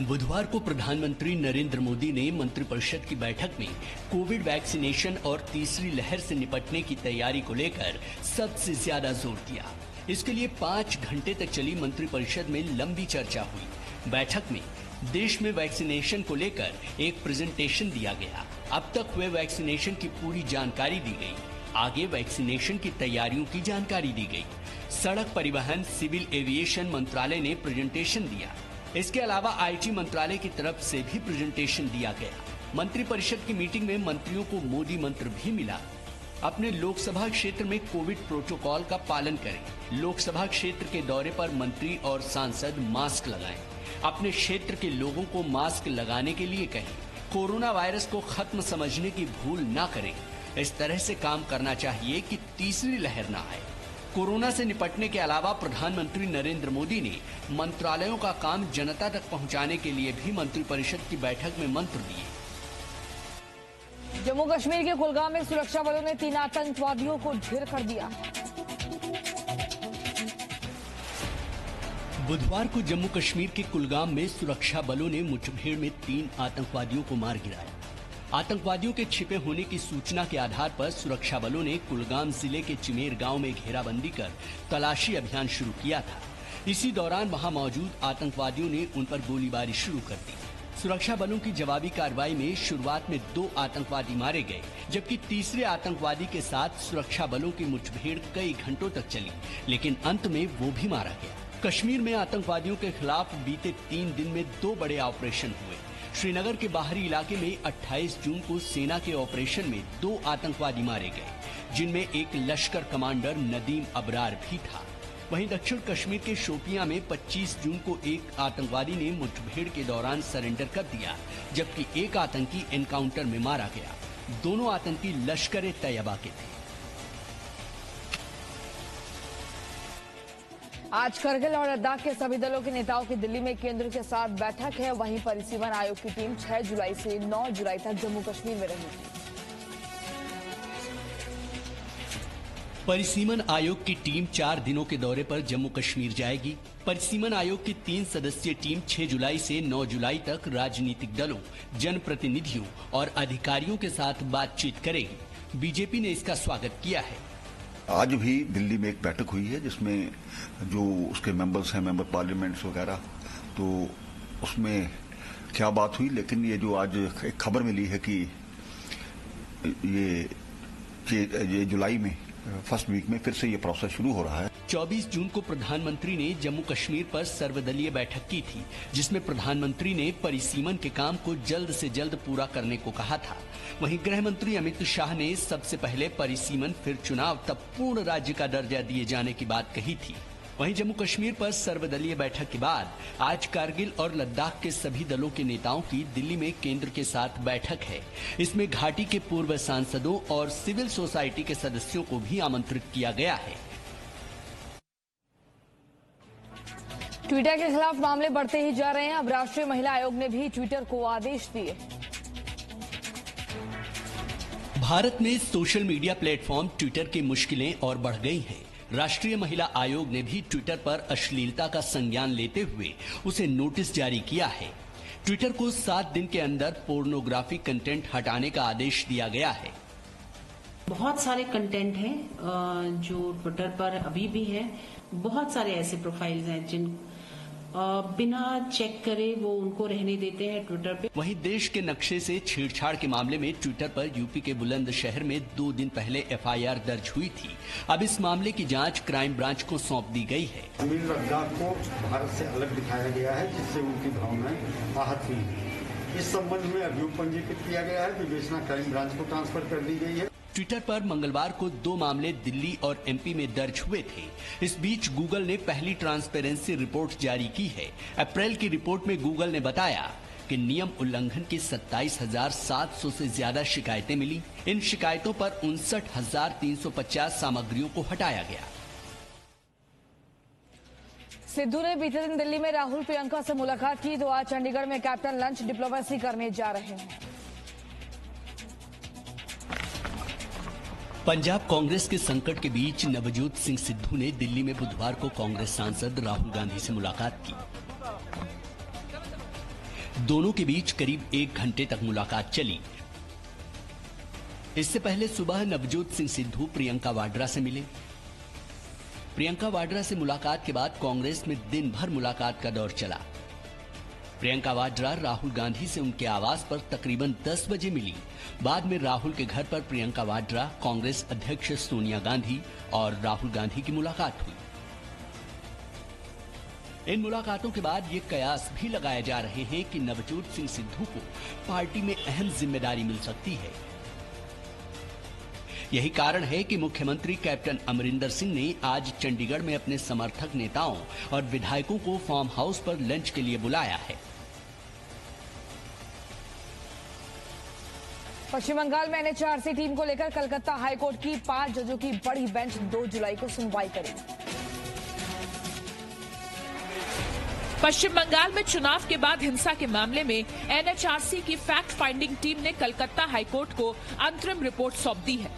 बुधवार को प्रधानमंत्री नरेंद्र मोदी ने मंत्रिपरिषद की बैठक में कोविड वैक्सीनेशन और तीसरी लहर से निपटने की तैयारी को लेकर सबसे ज्यादा जोर दिया। इसके लिए 5 घंटे तक चली मंत्रिपरिषद में लंबी चर्चा हुई। बैठक में देश में वैक्सीनेशन को लेकर एक प्रेजेंटेशन दिया गया। अब तक हुए वैक्सीनेशन की पूरी जानकारी दी गई। आगे वैक्सीनेशन की तैयारियों की जानकारी दी गई। सड़क परिवहन सिविल एविएशन मंत्रालय ने प्रेजेंटेशन दिया। इसके अलावा आईटी मंत्रालय की तरफ से भी प्रेजेंटेशन दिया गया। मंत्रिपरिषद की मीटिंग में मंत्रियों को मोदी मंत्र भी मिला। अपने लोकसभा क्षेत्र में कोविड प्रोटोकॉल का पालन करें। लोकसभा क्षेत्र के दौरे पर मंत्री और सांसद मास्क लगाएं। अपने क्षेत्र के लोगों को मास्क लगाने के लिए कहें। कोरोना वायरस को खत्म समझने की भूल न करें। इस तरह से काम करना चाहिए कि तीसरी लहर न आए। कोरोना से निपटने के अलावा प्रधानमंत्री नरेंद्र मोदी ने मंत्रालयों का काम जनता तक पहुंचाने के लिए भी मंत्रिपरिषद की बैठक में मंत्र दिए। जम्मू कश्मीर के कुलगाम में सुरक्षा बलों ने 3 आतंकवादियों को ढेर कर दिया। बुधवार को जम्मू कश्मीर के कुलगाम में सुरक्षा बलों ने मुठभेड़ में 3 आतंकवादियों को मार गिराया। आतंकवादियों के छिपे होने की सूचना के आधार पर सुरक्षा बलों ने कुलगाम जिले के चिमेर गांव में घेराबंदी कर तलाशी अभियान शुरू किया था। इसी दौरान वहां मौजूद आतंकवादियों ने उन पर गोलीबारी शुरू कर दी। सुरक्षा बलों की जवाबी कार्रवाई में शुरुआत में 2 आतंकवादी मारे गए, जबकि तीसरे आतंकवादी के साथ सुरक्षा बलों की मुठभेड़ कई घंटों तक चली, लेकिन अंत में वो भी मारा गया। कश्मीर में आतंकवादियों के खिलाफ बीते 3 दिन में 2 बड़े ऑपरेशन हुए। श्रीनगर के बाहरी इलाके में 28 जून को सेना के ऑपरेशन में 2 आतंकवादी मारे गए, जिनमें एक लश्कर कमांडर नदीम अबरार भी था। वहीं दक्षिण कश्मीर के शोपियां में 25 जून को एक आतंकवादी ने मुठभेड़ के दौरान सरेंडर कर दिया, जबकि एक आतंकी एनकाउंटर में मारा गया। दोनों आतंकी लश्कर-ए-तैयबा के थे। आज करगिल और लद्दाख के सभी दलों के नेताओं की दिल्ली में केंद्र के साथ बैठक है। वहीं परिसीमन आयोग की टीम 6 जुलाई से 9 जुलाई तक जम्मू कश्मीर में रहेगी। परिसीमन आयोग की टीम 4 दिनों के दौरे पर जम्मू कश्मीर जाएगी। परिसीमन आयोग की 3 सदस्यीय टीम 6 जुलाई से 9 जुलाई तक राजनीतिक दलों, जनप्रतिनिधियों और अधिकारियों के साथ बातचीत करेगी। बीजेपी ने इसका स्वागत किया है। आज भी दिल्ली में एक बैठक हुई है जिसमें जो उसके मेंबर्स हैं, मेंबर पार्लियामेंट्स वगैरह, तो उसमें क्या बात हुई, लेकिन ये जो आज एक खबर मिली है कि ये जुलाई में फर्स्ट वीक में फिर से ये प्रोसेस शुरू हो रहा है। 24 जून को प्रधानमंत्री ने जम्मू कश्मीर पर सर्वदलीय बैठक की थी, जिसमें प्रधानमंत्री ने परिसीमन के काम को जल्द से जल्द पूरा करने को कहा था। वहीं गृह मंत्री अमित शाह ने सबसे पहले परिसीमन फिर चुनाव तब पूर्ण राज्य का दर्जा दिए जाने की बात कही थी। वहीं जम्मू कश्मीर पर सर्वदलीय बैठक के बाद आज कारगिल और लद्दाख के सभी दलों के नेताओं की दिल्ली में केंद्र के साथ बैठक है। इसमें घाटी के पूर्व सांसदों और सिविल सोसाइटी के सदस्यों को भी आमंत्रित किया गया है। ट्विटर के खिलाफ मामले बढ़ते ही जा रहे हैं। अब राष्ट्रीय महिला आयोग ने भी ट्विटर को आदेश दिए। भारत में सोशल मीडिया प्लेटफॉर्म ट्विटर की मुश्किलें और बढ़ गई हैं। राष्ट्रीय महिला आयोग ने भी ट्विटर पर अश्लीलता का संज्ञान लेते हुए उसे नोटिस जारी किया है। ट्विटर को 7 दिन के अंदर पोर्नोग्राफी कंटेंट हटाने का आदेश दिया गया है। बहुत सारे कंटेंट हैं जो ट्विटर पर अभी भी हैं। बहुत सारे ऐसे प्रोफाइल्स हैं जिन बिना चेक करे वो उनको रहने देते हैं ट्विटर पे। वहीं देश के नक्शे से छेड़छाड़ के मामले में ट्विटर पर यूपी के बुलंदशहर में 2 दिन पहले एफआईआर दर्ज हुई थी। अब इस मामले की जांच क्राइम ब्रांच को सौंप दी गई है। कश्मीर लद्दाख को भारत से अलग दिखाया गया है, जिससे उनकी भावनाएं आहत हुई। इस संबंध में अभियोग पंजीकृत किया गया है। विवेचना क्राइम ब्रांच को ट्रांसफर कर दी गई है। ट्विटर पर मंगलवार को 2 मामले दिल्ली और एमपी में दर्ज हुए थे। इस बीच गूगल ने पहली ट्रांसपेरेंसी रिपोर्ट जारी की है। अप्रैल की रिपोर्ट में गूगल ने बताया कि नियम उल्लंघन की 27,700 से ज्यादा शिकायतें मिली। इन शिकायतों पर 59,350 सामग्रियों को हटाया गया। सिद्धू ने बीते दिन दिल्ली में राहुल प्रियंका से मुलाकात की, तो आज चंडीगढ़ में कैप्टन लंच डिप्लोमेसी करने जा रहे हैं। पंजाब कांग्रेस के संकट के बीच नवजोत सिंह सिद्धू ने दिल्ली में बुधवार को कांग्रेस सांसद राहुल गांधी से मुलाकात की। दोनों के बीच करीब 1 घंटे तक मुलाकात चली। इससे पहले सुबह नवजोत सिंह सिद्धू प्रियंका वाड्रा से मिले। प्रियंका वाड्रा से मुलाकात के बाद कांग्रेस में दिन भर मुलाकात का दौर चला। प्रियंका वाड्रा राहुल गांधी से उनके आवास पर तकरीबन 10 बजे मिली। बाद में राहुल के घर पर प्रियंका वाड्रा, कांग्रेस अध्यक्ष सोनिया गांधी और राहुल गांधी की मुलाकात हुई। इन मुलाकातों के बाद ये कयास भी लगाए जा रहे हैं कि नवजोत सिंह सिद्धू को पार्टी में अहम जिम्मेदारी मिल सकती है। यही कारण है कि मुख्यमंत्री कैप्टन अमरिंदर सिंह ने आज चंडीगढ़ में अपने समर्थक नेताओं और विधायकों को फार्म हाउस पर लंच के लिए बुलाया है। पश्चिम बंगाल में एनएचआरसी टीम को लेकर कलकत्ता हाईकोर्ट की 5 जजों की बड़ी बेंच 2 जुलाई को सुनवाई करेगी। पश्चिम बंगाल में चुनाव के बाद हिंसा के मामले में एनएचआरसी की फैक्ट फाइंडिंग टीम ने कलकत्ता हाईकोर्ट को अंतरिम रिपोर्ट सौंप दी है।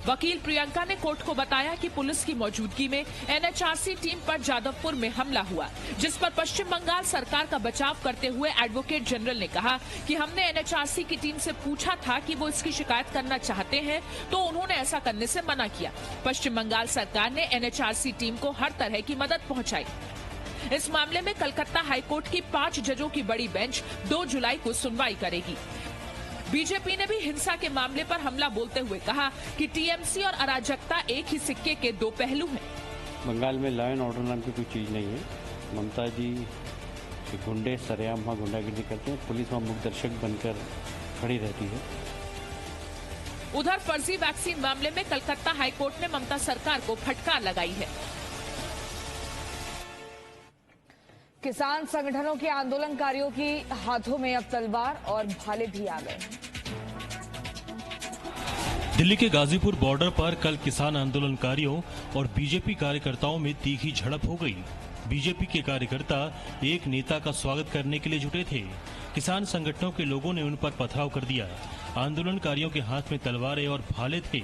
वकील प्रियंका ने कोर्ट को बताया कि पुलिस की मौजूदगी में एनएचआरसी टीम पर जादवपुर में हमला हुआ, जिस पर पश्चिम बंगाल सरकार का बचाव करते हुए एडवोकेट जनरल ने कहा कि हमने एनएचआरसी की टीम से पूछा था कि वो इसकी शिकायत करना चाहते हैं तो उन्होंने ऐसा करने से मना किया। पश्चिम बंगाल सरकार ने एनएचआरसी टीम को हर तरह की मदद पहुंचाई। इस मामले में कलकत्ता हाईकोर्ट की 5 जजों की बड़ी बेंच 2 जुलाई को सुनवाई करेगी। बीजेपी ने भी हिंसा के मामले पर हमला बोलते हुए कहा कि टीएमसी और अराजकता एक ही सिक्के के 2 पहलू हैं। बंगाल में लॉ एंड ऑर्डर नाम की कोई चीज नहीं है। ममता जी गुंडे सरेआम वहाँ गुंडागिरी करते हैं, पुलिस वहाँ मुखदर्शक बनकर खड़ी रहती है। उधर फर्जी वैक्सीन मामले में कलकत्ता हाईकोर्ट ने ममता सरकार को फटकार लगाई है। किसान संगठनों के आंदोलनकारियों की हाथों में अब तलवार और भाले भी आ गए। दिल्ली के गाजीपुर बॉर्डर पर कल किसान आंदोलनकारियों और बीजेपी कार्यकर्ताओं में तीखी झड़प हो गई। बीजेपी के कार्यकर्ता एक नेता का स्वागत करने के लिए जुटे थे। किसान संगठनों के लोगों ने उन पर पथराव कर दिया। आंदोलनकारियों के हाथ में तलवारें और भाले थे।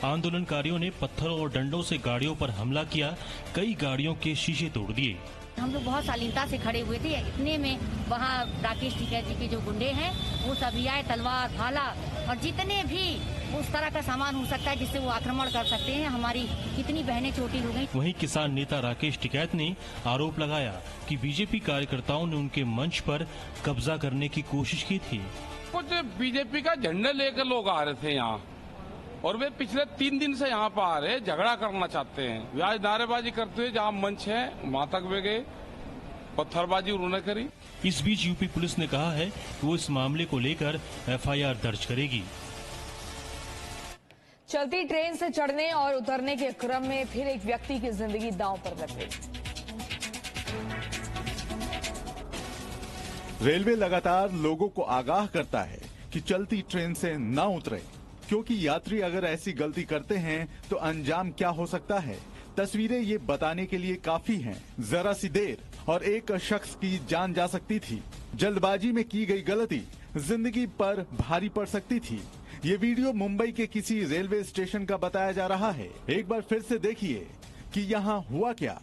आंदोलनकारियों ने पत्थरों और डंडों से गाड़ियों पर हमला किया। कई गाड़ियों के शीशे तोड़ दिए। हम लोग बहुत शालीनता से खड़े हुए थे। इतने में वहाँ राकेश टिकैत जी के जो गुंडे हैं वो सभी आए, तलवार, भाला और जितने भी उस तरह का सामान हो सकता है जिससे वो आक्रमण कर सकते हैं। हमारी कितनी बहनें चोटिल हो गई। वहीं किसान नेता राकेश टिकैत ने आरोप लगाया कि बीजेपी कार्यकर्ताओं ने उनके मंच पर कब्जा करने की कोशिश की थी। कुछ बीजेपी का झंडा लेकर लोग आ रहे थे यहाँ और वे पिछले 3 दिन से यहाँ पर आ रहे, झगड़ा करना चाहते हैं। वे आज नारेबाजी करते हुए जहाँ मंच है वहाँ तक वे गए, पत्थरबाजी उन्होंने करी। इस बीच यूपी पुलिस ने कहा है कि वो इस मामले को लेकर एफआईआर दर्ज करेगी। चलती ट्रेन से चढ़ने और उतरने के क्रम में फिर एक व्यक्ति की जिंदगी दांव पर लग गई। रेलवे लगातार लोगों को आगाह करता है कि चलती ट्रेन से न उतरे, क्योंकि यात्री अगर ऐसी गलती करते हैं तो अंजाम क्या हो सकता है, तस्वीरें ये बताने के लिए काफी हैं। जरा सी देर और एक शख्स की जान जा सकती थी। जल्दबाजी में की गई गलती जिंदगी पर भारी पड़ सकती थी। ये वीडियो मुंबई के किसी रेलवे स्टेशन का बताया जा रहा है। एक बार फिर से देखिए कि यहाँ हुआ क्या।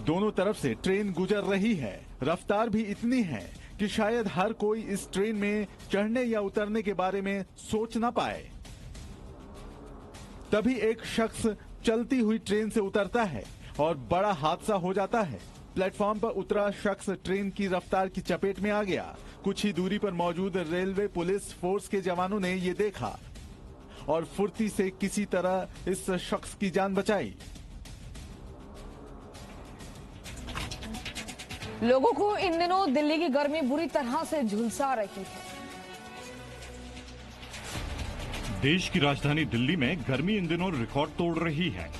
दोनों तरफ से ट्रेन गुजर रही है। रफ्तार भी इतनी है कि शायद हर कोई इस ट्रेन में चढ़ने या उतरने के बारे में सोच ना पाए। तभी एक शख्स चलती हुई ट्रेन से उतरता है और बड़ा हादसा हो जाता है। प्लेटफॉर्म पर उतरा शख्स ट्रेन की रफ्तार की चपेट में आ गया। कुछ ही दूरी पर मौजूद रेलवे पुलिस फोर्स के जवानों ने ये देखा और फुर्ती से किसी तरह इस शख्स की जान बचाई। लोगों को इन दिनों दिल्ली की गर्मी बुरी तरह से झुलसा रही है। देश की राजधानी दिल्ली में गर्मी इन दिनों रिकॉर्ड तोड़ रही है।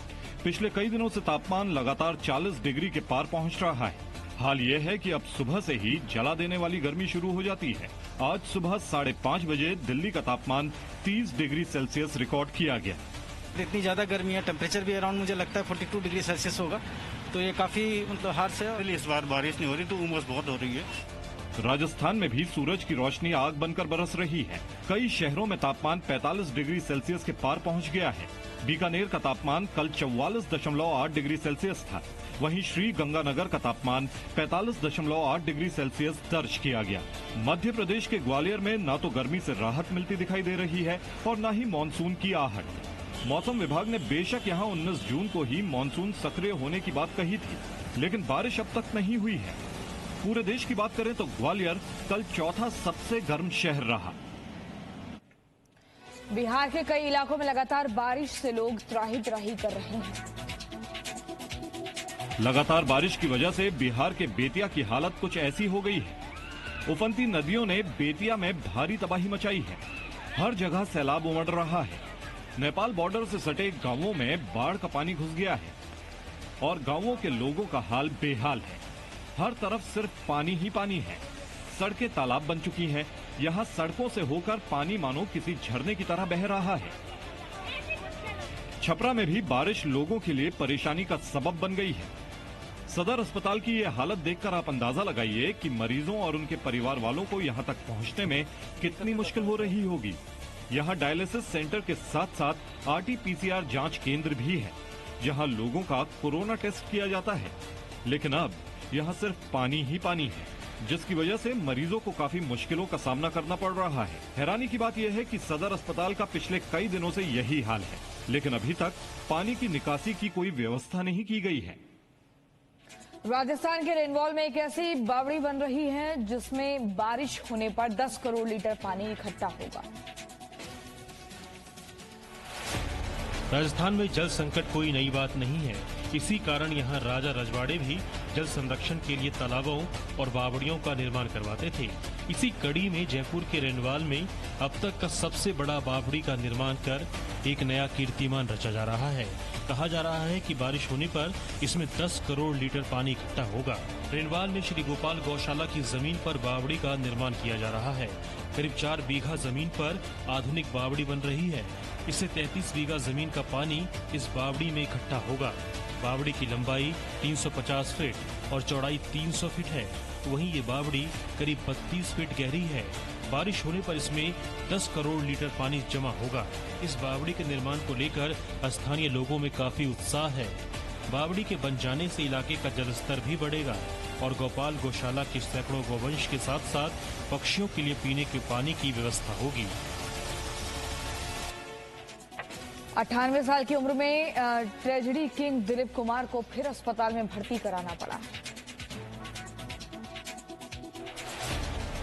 पिछले कई दिनों से तापमान लगातार 40 डिग्री के पार पहुंच रहा है। हाल ये है कि अब सुबह से ही जला देने वाली गर्मी शुरू हो जाती है। आज सुबह 5:30 बजे दिल्ली का तापमान 30 डिग्री सेल्सियस रिकॉर्ड किया गया। इतनी ज्यादा गर्मी है, टेम्परेचर भी अराउंड मुझे लगता है 42 डिग्री सेल्सियस होगा, तो ये काफी मतलब हार्श है। इस बार बारिश नहीं हो रही तो उमस बहुत हो रही है। राजस्थान में भी सूरज की रोशनी आग बनकर बरस रही है। कई शहरों में तापमान 45 डिग्री सेल्सियस के पार पहुंच गया है। बीकानेर का तापमान कल 44.8 डिग्री सेल्सियस था। वहीं श्री गंगानगर का तापमान 45.8 डिग्री सेल्सियस दर्ज किया गया। मध्य प्रदेश के ग्वालियर में न तो गर्मी से राहत मिलती दिखाई दे रही है और न ही मानसून की आहट। मौसम विभाग ने बेशक यहां 19 जून को ही मानसून सक्रिय होने की बात कही थी, लेकिन बारिश अब तक नहीं हुई है। पूरे देश की बात करें तो ग्वालियर कल चौथा सबसे गर्म शहर रहा। बिहार के कई इलाकों में लगातार बारिश से लोग त्राही कर रहे हैं। लगातार बारिश की वजह से बिहार के बेतिया की हालत कुछ ऐसी हो गई है। उफनती नदियों ने बेतिया में भारी तबाही मचाई है। हर जगह सैलाब उमड़ रहा है। नेपाल बॉर्डर से सटे गांवों में बाढ़ का पानी घुस गया है और गांवों के लोगों का हाल बेहाल है। हर तरफ सिर्फ पानी ही पानी है। सड़कें तालाब बन चुकी हैं। यहाँ सड़कों से होकर पानी मानो किसी झरने की तरह बह रहा है। छपरा में भी बारिश लोगों के लिए परेशानी का सबब बन गई है। सदर अस्पताल की ये हालत देखकर आप अंदाजा लगाइए कि मरीजों और उनके परिवार वालों को यहाँ तक पहुँचने में कितनी मुश्किल हो रही होगी। यहाँ डायलिसिस सेंटर के साथ साथ RT-PCR जांच केंद्र भी है, जहाँ लोगों का कोरोना टेस्ट किया जाता है। लेकिन अब यहाँ सिर्फ पानी ही पानी है, जिसकी वजह से मरीजों को काफी मुश्किलों का सामना करना पड़ रहा है। हैरानी की बात यह है कि सदर अस्पताल का पिछले कई दिनों से यही हाल है, लेकिन अभी तक पानी की निकासी की कोई व्यवस्था नहीं की गई है। राजस्थान के रेनवॉल में एक ऐसी बावड़ी बन रही है जिसमें बारिश होने पर 10 करोड़ लीटर पानी इकट्ठा होगा। राजस्थान में जल संकट कोई नई बात नहीं है। इसी कारण यहाँ राजा रजवाड़े भी जल संरक्षण के लिए तालाबों और बावड़ियों का निर्माण करवाते थे। इसी कड़ी में जयपुर के रेनवाल में अब तक का सबसे बड़ा बावड़ी का निर्माण कर एक नया कीर्तिमान रचा जा रहा है। कहा जा रहा है कि बारिश होने पर इसमें 10 करोड़ लीटर पानी इकट्ठा होगा। रेनवाल में श्री गोपाल गौशाला की जमीन पर बावड़ी का निर्माण किया जा रहा है। करीब 4 बीघा जमीन पर आधुनिक बावड़ी बन रही है। इससे 33 बीघा जमीन का पानी इस बावड़ी में इकट्ठा होगा। बावड़ी की लंबाई 350 फीट और चौड़ाई 300 फीट है। वहीं ये बावड़ी करीब 32 फीट गहरी है। बारिश होने पर इसमें 10 करोड़ लीटर पानी जमा होगा। इस बावड़ी के निर्माण को लेकर स्थानीय लोगों में काफी उत्साह है। बावड़ी के बन जाने से इलाके का जलस्तर भी बढ़ेगा और गोपाल गौशाला के सैकड़ों गौवंश के साथ साथ पक्षियों के लिए पीने के पानी की व्यवस्था होगी। 98 साल की उम्र में ट्रेजेडी किंग दिलीप कुमार को फिर अस्पताल में भर्ती कराना पड़ा।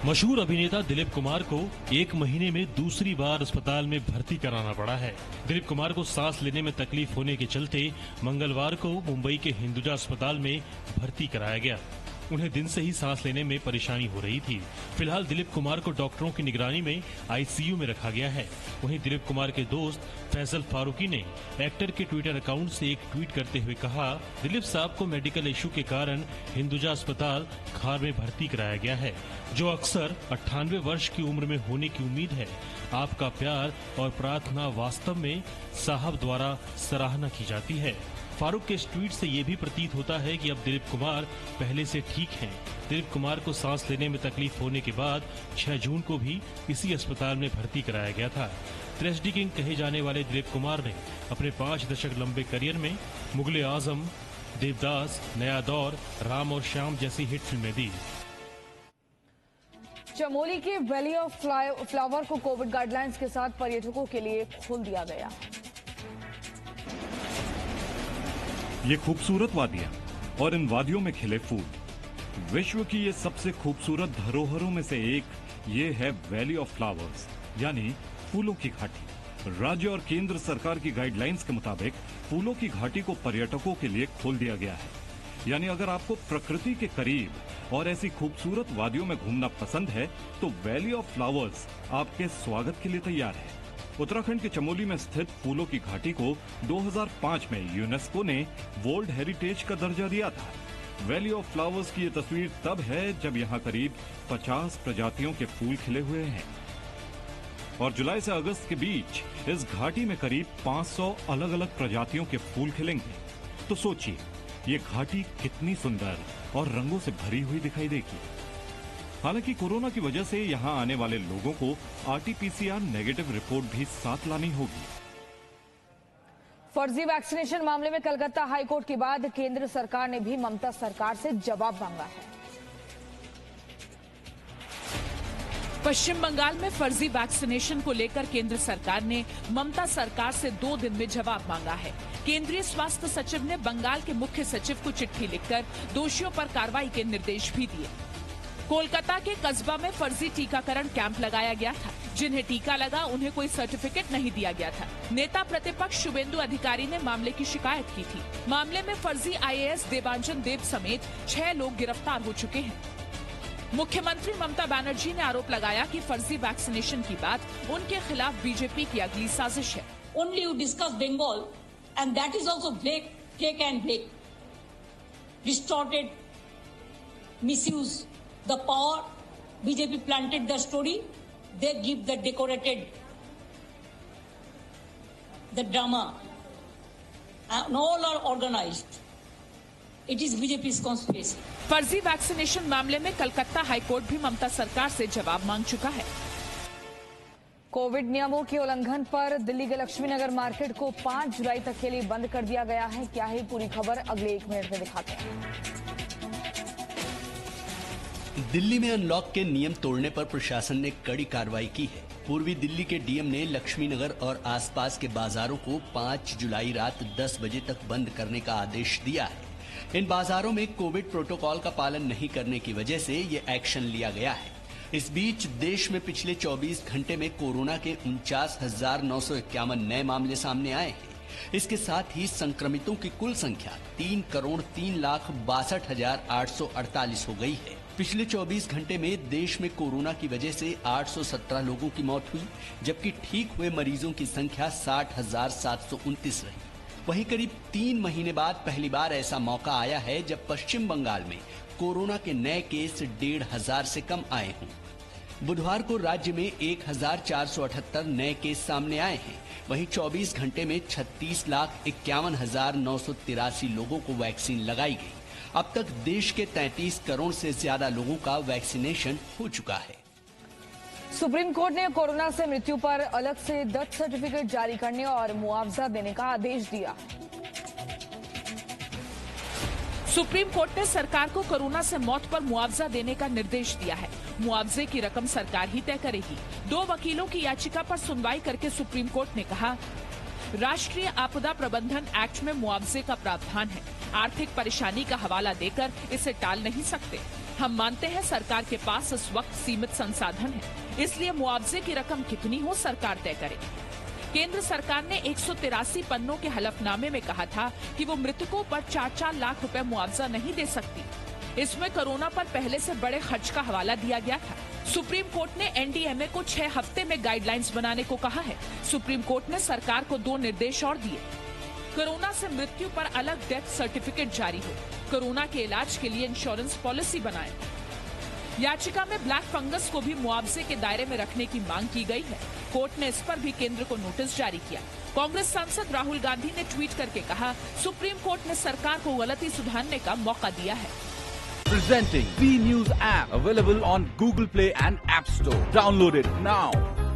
मशहूर अभिनेता दिलीप कुमार को 1 महीने में दूसरी बार अस्पताल में भर्ती कराना पड़ा है। दिलीप कुमार को सांस लेने में तकलीफ होने के चलते मंगलवार को मुंबई के हिंदुजा अस्पताल में भर्ती कराया गया। उन्हें दिन से ही सांस लेने में परेशानी हो रही थी। फिलहाल दिलीप कुमार को डॉक्टरों की निगरानी में ICU में रखा गया है। वहीं दिलीप कुमार के दोस्त फैसल फारूकी ने एक्टर के ट्विटर अकाउंट से एक ट्वीट करते हुए कहा, दिलीप साहब को मेडिकल इश्यू के कारण हिंदुजा अस्पताल खार में भर्ती कराया गया है, जो अक्सर 98 वर्ष की उम्र में होने की उम्मीद है। आपका प्यार और प्रार्थना वास्तव में साहब द्वारा सराहना की जाती है। फारूक के इस ट्वीट से ये भी प्रतीत होता है कि अब दिलीप कुमार पहले से ठीक हैं। दिलीप कुमार को सांस लेने में तकलीफ होने के बाद 6 जून को भी इसी अस्पताल में भर्ती कराया गया था। ट्रेजेडी किंग कहे जाने वाले दिलीप कुमार ने अपने 5 दशक लंबे करियर में मुगले आजम, देवदास, नया दौर, राम और श्याम जैसी हिट फिल्में दी। चमोली के वैली ऑफ फ्लावर को कोविड गाइडलाइंस के साथ पर्यटकों के लिए खोल दिया गया। ये खूबसूरत वादियां और इन वादियों में खिले फूल, विश्व की ये सबसे खूबसूरत धरोहरों में से एक ये है वैली ऑफ फ्लावर्स, यानी फूलों की घाटी। राज्य और केंद्र सरकार की गाइडलाइंस के मुताबिक फूलों की घाटी को पर्यटकों के लिए खोल दिया गया है। यानी अगर आपको प्रकृति के करीब और ऐसी खूबसूरत वादियों में घूमना पसंद है तो वैली ऑफ फ्लावर्स आपके स्वागत के लिए तैयार है। उत्तराखंड के चमोली में स्थित फूलों की घाटी को 2005 में यूनेस्को ने वर्ल्ड हेरिटेज का दर्जा दिया था। वैली ऑफ फ्लावर्स की ये तस्वीर तब है जब यहाँ करीब 50 प्रजातियों के फूल खिले हुए हैं और जुलाई से अगस्त के बीच इस घाटी में करीब 500 अलग अलग प्रजातियों के फूल खिलेंगे। तो सोचिए ये घाटी कितनी सुंदर और रंगों से भरी हुई दिखाई देगी। हालांकि कोरोना की वजह से यहां आने वाले लोगों को RT-PCR नेगेटिव रिपोर्ट भी साथ लानी होगी। फर्जी वैक्सीनेशन मामले में कलकत्ता हाईकोर्ट के बाद केंद्र सरकार ने भी ममता सरकार से जवाब मांगा है। पश्चिम बंगाल में फर्जी वैक्सीनेशन को लेकर केंद्र सरकार ने ममता सरकार से 2 दिन में जवाब मांगा है। केंद्रीय स्वास्थ्य सचिव ने बंगाल के मुख्य सचिव को चिट्ठी लिखकर दोषियों पर कार्रवाई के निर्देश भी दिए। कोलकाता के कस्बा में फर्जी टीकाकरण कैंप लगाया गया था। जिन्हें टीका लगा उन्हें कोई सर्टिफिकेट नहीं दिया गया था। नेता प्रतिपक्ष शुभेंदु अधिकारी ने मामले की शिकायत की थी। मामले में फर्जी IAS देवांजन देव समेत 6 लोग गिरफ्तार हो चुके हैं। मुख्यमंत्री ममता बनर्जी ने आरोप लगाया कि फर्जी वैक्सीनेशन की बात उनके खिलाफ बीजेपी की अगली साजिश है। Only you discuss Bengal, and that is also fake and fake, distorted, misuse the power. BJP planted the story. They give the decorated, the drama, and all are organized. It is BJP's conspiracy. फर्जी vaccination मामले में Calcutta high court भी ममता सरकार से जवाब मांग चुका है। कोविड नियमों के उल्लंघन पर दिल्ली के लक्ष्मीनगर मार्केट को 5 जुलाई तक के लिए बंद कर दिया गया है। क्या है पूरी खबर, अगले 1 मिनट में दिखाते हैं। दिल्ली में अनलॉक के नियम तोड़ने पर प्रशासन ने कड़ी कार्रवाई की है। पूर्वी दिल्ली के डीएम ने लक्ष्मीनगर और आसपास के बाजारों को 5 जुलाई रात 10 बजे तक बंद करने का आदेश दिया है। इन बाजारों में कोविड प्रोटोकॉल का पालन नहीं करने की वजह से ये एक्शन लिया गया है। इस बीच देश में पिछले 24 घंटे में कोरोना के 49,951 नए मामले सामने आए हैं। इसके साथ ही संक्रमितों की कुल संख्या 3,03,62,848 हो गई है। पिछले 24 घंटे में देश में कोरोना की वजह से 817 लोगों की मौत हुई, जबकि ठीक हुए मरीजों की संख्या 60,729 रही। वहीं करीब 3 महीने बाद पहली बार ऐसा मौका आया है जब पश्चिम बंगाल में कोरोना के नए केस 1,500 से कम आए हों। बुधवार को राज्य में 1,478 नए केस सामने आए हैं। वहीं 24 घंटे में 36,51,983 लोगों को वैक्सीन लगाई गई। अब तक देश के 33 करोड़ से ज्यादा लोगों का वैक्सीनेशन हो चुका है। सुप्रीम कोर्ट ने कोरोना से मृत्यु पर अलग से डेथ सर्टिफिकेट जारी करने और मुआवजा देने का आदेश दिया। सुप्रीम कोर्ट ने सरकार को कोरोना से मौत पर मुआवजा देने का निर्देश दिया है। मुआवजे की रकम सरकार ही तय करेगी। 2 वकीलों की याचिका पर सुनवाई करके सुप्रीम कोर्ट ने कहा, राष्ट्रीय आपदा प्रबंधन एक्ट में मुआवजे का प्रावधान है। आर्थिक परेशानी का हवाला देकर इसे टाल नहीं सकते। हम मानते हैं सरकार के पास इस वक्त सीमित संसाधन है, इसलिए मुआवजे की रकम कितनी हो सरकार तय करे। केंद्र सरकार ने 183 पन्नों के हलफनामे में कहा था कि वो मृतकों पर 4-4 लाख रुपए मुआवजा नहीं दे सकती। इसमें कोरोना पर पहले से बड़े खर्च का हवाला दिया गया था। सुप्रीम कोर्ट ने एनडीएमए को 6 हफ्ते में गाइडलाइंस बनाने को कहा है। सुप्रीम कोर्ट ने सरकार को 2 निर्देश और दिए। कोरोना से मृत्यु पर अलग डेथ सर्टिफिकेट जारी हो। कोरोना के इलाज के लिए इंश्योरेंस पॉलिसी बनाए। याचिका में ब्लैक फंगस को भी मुआवजे के दायरे में रखने की मांग की गई है। कोर्ट ने इस पर भी केंद्र को नोटिस जारी किया। कांग्रेस सांसद राहुल गांधी ने ट्वीट करके कहा, सुप्रीम कोर्ट ने सरकार को गलती सुधारने का मौका दिया है। Presenting B News app, available on Google Play and App Store. Download it now.